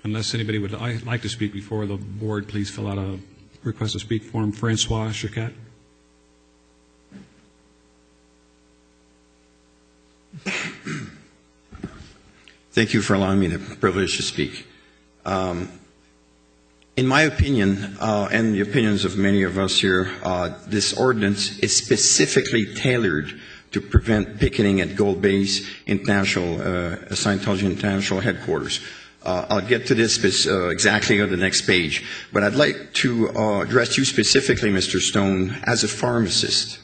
Unless anybody would like to speak before the board, please fill out a request to speak form. Francois Chiquette. Thank you for allowing me the privilege to speak. In my opinion, and the opinions of many of us here, this ordinance is specifically tailored to prevent picketing at Gold Base International, Scientology International Headquarters. I'll get to this exactly on the next page, but I'd like to address you specifically, Mr. Stone, as a pharmacist.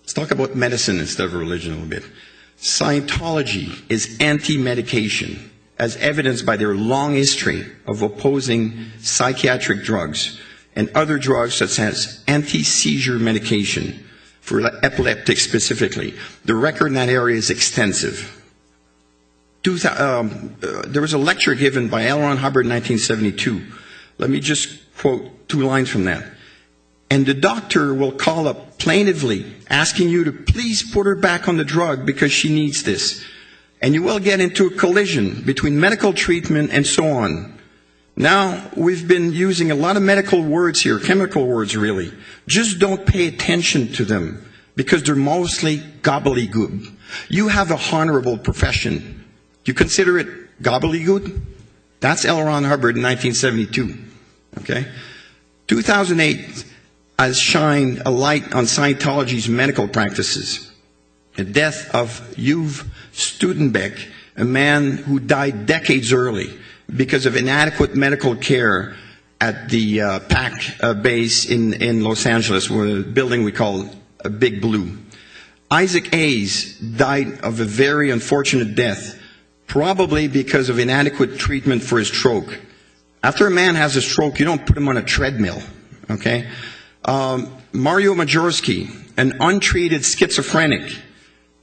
Let's talk about medicine instead of religion a little bit. Scientology is anti-medication, as evidenced by their long history of opposing psychiatric drugs and other drugs such as anti-seizure medication for epileptics specifically. The record in that area is extensive. There was a lecture given by L. Ron Hubbard in 1972. Let me just quote 2 lines from that. And the doctor will call up plaintively, asking you to please put her back on the drug because she needs this. And you will get into a collision between medical treatment and so on. Now, we've been using a lot of medical words here, chemical words really. Just don't pay attention to them because they're mostly gobbledygook. You have a honorable profession. You consider it gobbledygook? That's L. Ron Hubbard in 1972. Okay? 2008 has shined a light on Scientology's medical practices. The death of Uwe Studenbeck, a man who died decades early because of inadequate medical care at the PAC base in Los Angeles, a building we call a Big Blue. Isaac Hayes died of a very unfortunate death, probably because of inadequate treatment for his stroke. After a man has a stroke, you don't put him on a treadmill, okay? Mario Majorski, an untreated schizophrenic,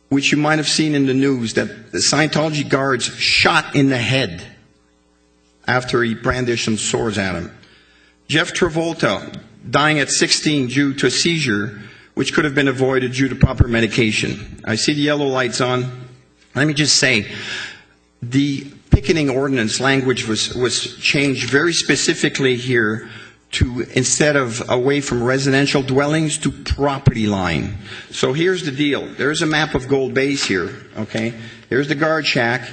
which you might have seen in the news, that the Scientology guards shot in the head after he brandished some swords at him. Jeff Travolta, dying at 16 due to a seizure, which could have been avoided due to proper medication. I see the yellow lights on. Let me just say, the picketing ordinance language was changed very specifically here to, instead of away from residential dwellings, to property line. So here's the deal. There's a map of Gold Base here, okay? Here's the guard shack.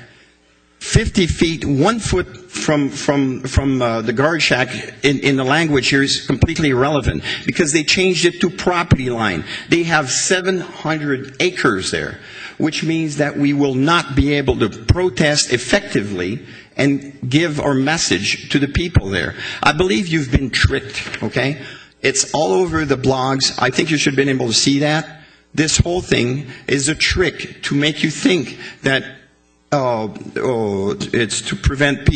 50 feet, 1 foot from the guard shack in the language here is completely irrelevant because they changed it to property line. They have 700 acres there, which means that we will not be able to protest effectively and give our message to the people there. I believe you've been tricked, okay? It's all over the blogs. I think you should have been able to see that. This whole thing is a trick to make you think that it's to prevent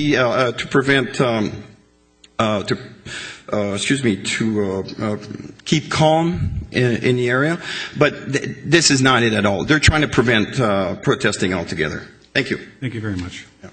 keep calm in the area, but this is not it at all. They're trying to prevent protesting altogether. Thank you. Thank you very much. Yeah.